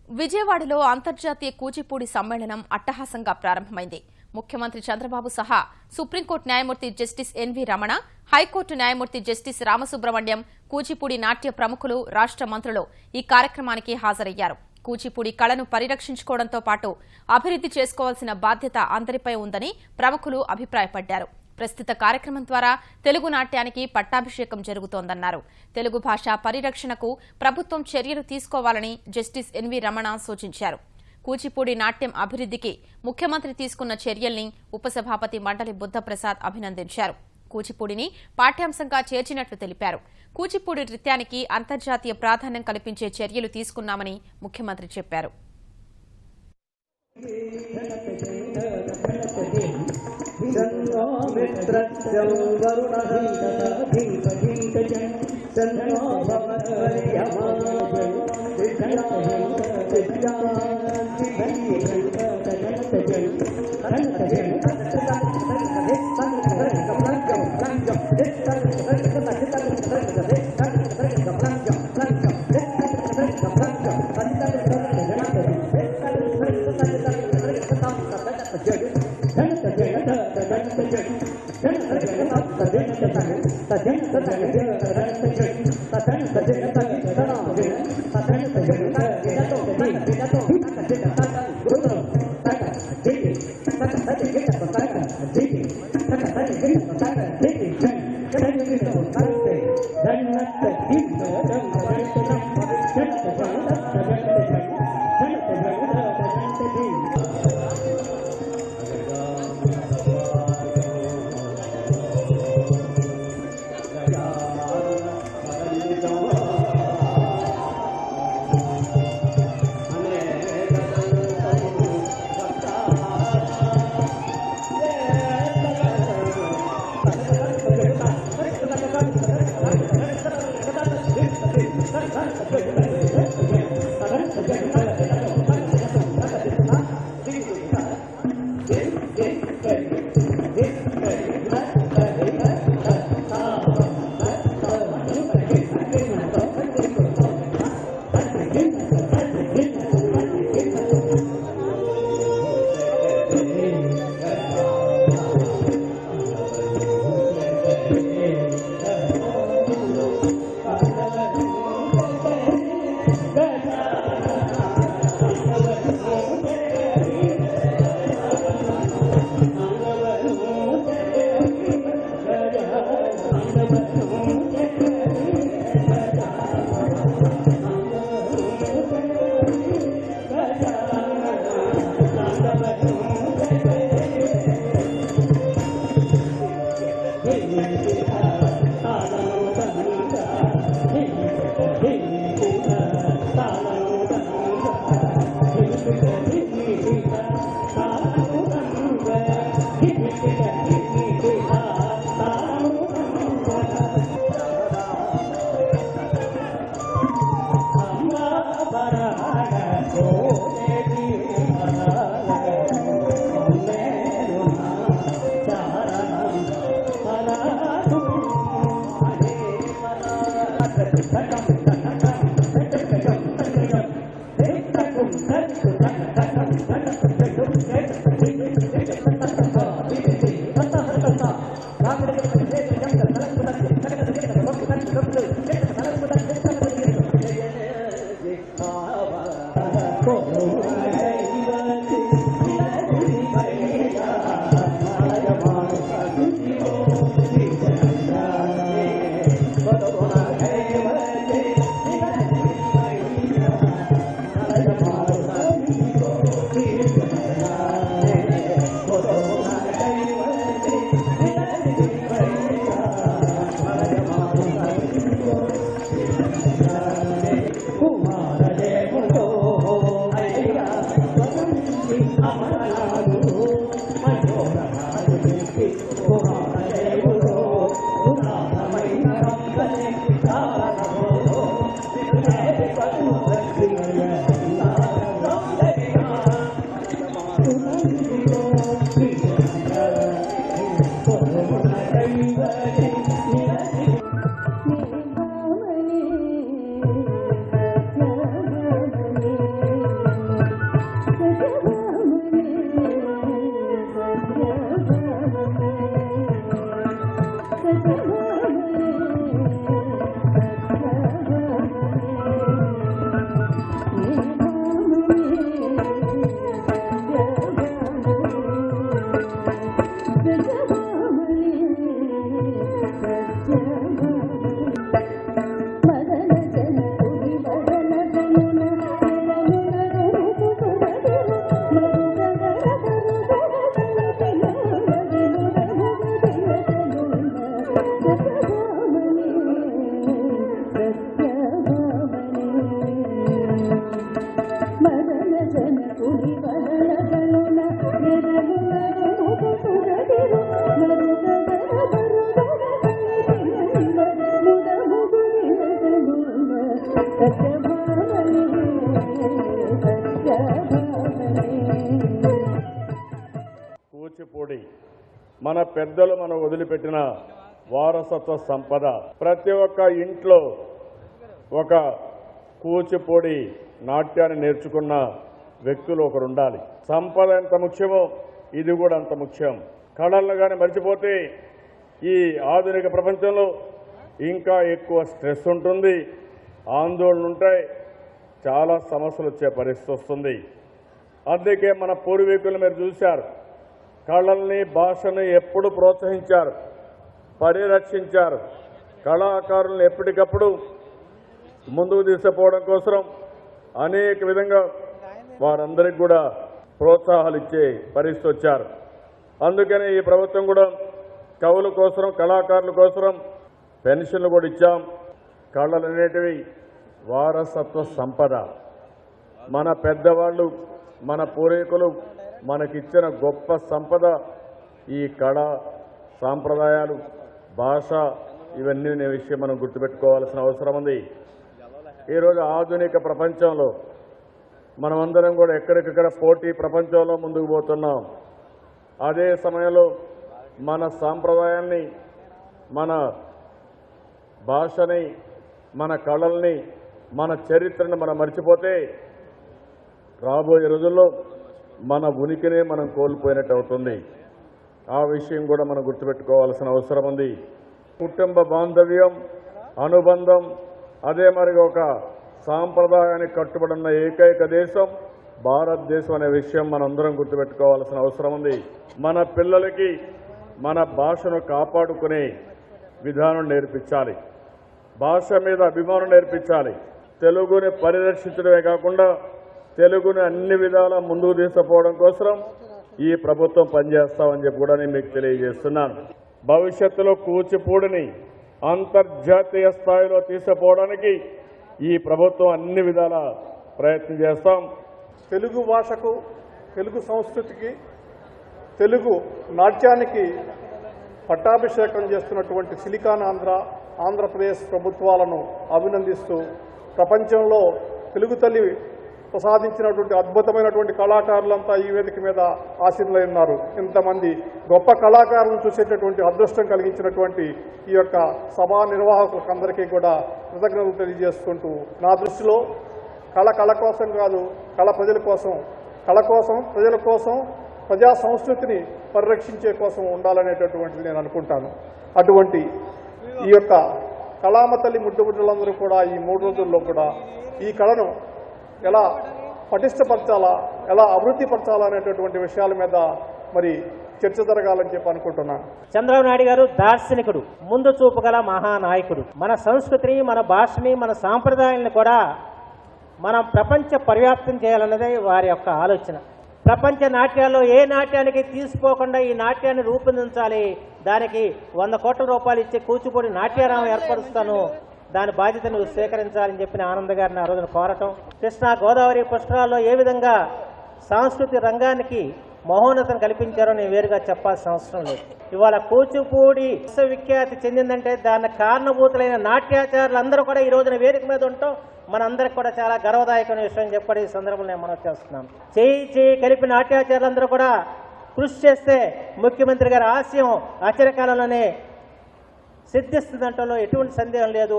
విజయవాడలో అంతర్జాతీయ కూచిపూడి సమ్మేళనం అట్టహాసంగా ప్రారంభమైంది. ముఖ్యమంత్రి చంద్రబాబు సహా సుప్రీంకోర్టు న్యాయమూర్తి జస్టిస్ ఎన్వీ రమణ, హైకోర్టు న్యాయమూర్తి జస్టిస్ రామసుబ్రహ్మణ్యం, కూచిపూడి నాట్య ప్రముఖులు, రాష్ట్ర మంత్రులు ఈ కార్యక్రమానికి హాజరయ్యారు. కూచిపూడి కళను పరిరక్షించుకోవడంతో పాటు అభివృద్ది చేసుకోవాల్సిన బాధ్యత అందరిపై ఉందని ప్రముఖులు అభిప్రాయపడ్డారు. ప్రస్తుత కార్యక్రమం ద్వారా తెలుగు నాట్యానికి పట్టాభిషేకం జరుగుతోందన్నారు. తెలుగు భాష పరిరక్షణకు ప్రభుత్వం చర్యలు తీసుకోవాలని జస్టిస్ ఎన్వీ రమణ సూచించారు. కూచిపూడి నాట్యం అభివృద్దికి ముఖ్యమంత్రి తీసుకున్న చర్యల్ని ఉపసభాపతి మండలి బుద్ధప్రసాద్ అభినందించారు. కూచిపూడిని పాఠ్యాంశంగా చేర్చినట్లు తెలిపారు. కూచిపూడి నృత్యానికి అంతర్జాతీయ ప్రాధాన్యం కల్పించే చర్యలు తీసుకున్నామని ముఖ్యమంత్రి చెప్పారు. కూచిపూడి మన పెద్దలు మనం వదిలిపెట్టిన వారసత్వ సంపద. ప్రతి ఒక్క ఇంట్లో ఒక కూచిపూడి నాట్యాన్ని నేర్చుకున్న వ్యక్తులు ఒకరు ఉండాలి. సంపద ఎంత ముఖ్యమో ఇది కూడా అంత ముఖ్యం. కళలను కానీ మర్చిపోతే ఈ ఆధునిక ప్రపంచంలో ఇంకా ఎక్కువ స్ట్రెస్ ఉంటుంది, ఆందోళన ఉంటాయి, చాలా సమస్యలు వచ్చే పరిస్థితి వస్తుంది. అందుకే మన పూర్వీకులు మీరు చూశారు, కళల్ని భాషని ఎప్పుడు ప్రోత్సహించారు, పరిరక్షించారు. కళాకారులను ఎప్పటికప్పుడు ముందుకు తీసుకుపోవడం కోసం అనేక విధంగా వారందరికీ కూడా ప్రోత్సాహాలు ఇచ్చే పరిస్థితి వచ్చారు. అందుకని ఈ ప్రభుత్వం కూడా కవుల కోసం, కళాకారుల కోసం పెన్షన్లు కూడా ఇచ్చాం. కళలు అనేటివి వారసత్వ సంపద. మన పెద్దవాళ్ళు, మన పూర్వీకులు మనకిచ్చిన గొప్ప సంపద ఈ కళ, సాంప్రదాయాలు, భాష, ఇవన్నీ అనే విషయం మనం గుర్తుపెట్టుకోవాల్సిన అవసరం ఉంది. ఈరోజు ఆధునిక ప్రపంచంలో మనమందరం కూడా ఎక్కడికక్కడ పోటీ ప్రపంచంలో ముందుకు పోతున్నాం. అదే సమయంలో మన సాంప్రదాయాన్ని, మన భాషని, మన కళల్ని, మన చరిత్రను మనం మర్చిపోతే రాబోయే రోజుల్లో మన ఉనికినే మనం కోల్పోయినట్టు అవుతుంది. ఆ విషయం కూడా మనం గుర్తుపెట్టుకోవాల్సిన అవసరం ఉంది. కుటుంబ బాంధవ్యం, అనుబంధం, అదే మరి ఒక సాంప్రదాయానికి కట్టుబడిన ఏకైక దేశం భారతదేశం అనే విషయం మనందరం గుర్తుపెట్టుకోవాల్సిన అవసరం ఉంది. మన పిల్లలకి మన భాషను కాపాడుకునే విధానం నేర్పించాలి, భాష మీద అభిమానం నేర్పించాలి. తెలుగుని పరిరక్షించడమే కాకుండా తెలుగుని అన్ని విధాల ముందుకు తీసుకుపోవడం కోసం ఈ ప్రభుత్వం పనిచేస్తామని చెప్పి కూడా నేను మీకు తెలియజేస్తున్నాను. భవిష్యత్తులో కూచిపూడిని అంతర్జాతీయ స్థాయిలో తీసుకుపోవడానికి ఈ ప్రభుత్వం అన్ని విధాల ప్రయత్నం చేస్తాం. తెలుగు భాషకు, తెలుగు సంస్కృతికి, తెలుగు నాట్యానికి పట్టాభిషేకం చేస్తున్నటువంటి సిలికాన్ ఆంధ్రప్రదేశ్ ప్రభుత్వాలను అభినందిస్తూ ప్రపంచంలో తెలుగు తల్లి ప్రసాదించినటువంటి అద్భుతమైనటువంటి కళాకారులంతా ఈ వేదిక మీద ఆశీనులై ఉన్నారు. ఇంతమంది గొప్ప కళాకారులను చూసేటటువంటి అదృష్టం కలిగించినటువంటి ఈ యొక్క సభా నిర్వాహకులకు అందరికీ కూడా కృతజ్ఞతలు తెలియజేసుకుంటూ, నా దృష్టిలో కళ కోసం కాదు, కళ ప్రజల కోసం, కళ కోసం, ప్రజల కోసం, ప్రజా సంస్కృతిని పరిరక్షించే కోసం ఉండాలనేటటువంటిది నేను అనుకుంటాను. అటువంటి ఈ యొక్క కళామ తల్లి ముద్దుబిడ్డలందరూ కూడా ఈ 3 రోజుల్లో కూడా ఈ కళను ఎలా పటిష్టపరచాలా, ఎలా అభివృద్ధి పరచాలా అనేటటువంటి విషయాల మీద మరి చర్చ జరగాలని చెప్పి అనుకుంటున్నాను. చంద్రబాబు నాయుడు గారు దార్శనికుడు, ముందు చూపు గల మహానాయకుడు. మన సంస్కృతిని, మన భాషని, మన సాంప్రదాయాలను కూడా మనం ప్రపంచ పర్యాప్తం చేయాలన్నదే వారి యొక్క ఆలోచన. ప్రపంచ నాట్యాల్లో ఏ నాట్యానికి తీసుకోకుండా ఈ నాట్యాన్ని రూపొందించాలి, దానికి 100 కోట్ల రూపాయలు ఇచ్చే కూచిపూడి నాట్యారామం ఏర్పరుస్తాను, దాని బాధ్యతను స్వీకరించాలని చెప్పిన ఆనంద్ గారిని ఆ రోజున కోరటం. కృష్ణా గోదావరి పుష్కరాల్లో ఏ విధంగా సాంస్కృతిక రంగానికి మహోన్నతం కల్పించారో నేను వేరుగా చెప్పాల్సిన అవసరం లేదు. ఇవాళ కూచిపూడి విశ్వవిఖ్యాతి చెందిందంటే దానికి కారణభూతులైన నాట్యాచారులు అందరూ కూడా ఈ రోజున వేదిక మీద ఉండటం మనందరికి కూడా చాలా గర్వదాయకమైన విషయం చెప్పడం ఈ సందర్భంలో నేను మనం చేస్తున్నాను. చేయి కలిపి నాట్యాచారులందరూ కూడా కృషి చేస్తే ముఖ్యమంత్రి గారి ఆశయం అచిరకాలంలోనే సిద్ధిస్తుందంటలో ఎటువంటి సందేహం లేదు.